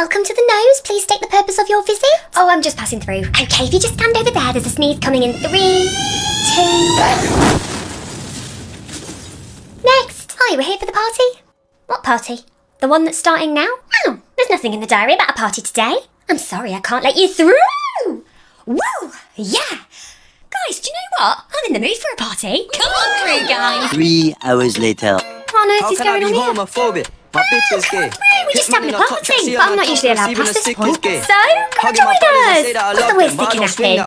welcome to the nose. Please state the purpose of your visit. Oh, I'm just passing through. Okay, if you just stand over there, there's a sneeze coming in 3, 2... Next. Hi, we're here for the party. What party? The one that's starting now? Oh, there's nothing in the diary about a party today. I'm sorry, I can't let you through. Whoa, yeah. Guys, do you know what? I'm in the mood for a party. Come on through, guys. 3 hours later. What on earth is going on here? homophobic? My bitch is gay. We're just having a party, but I'm not usually allowed past this point. So, come Hugging join my buddies and say us. that I What's love the worst them, that but I can don't swing happen?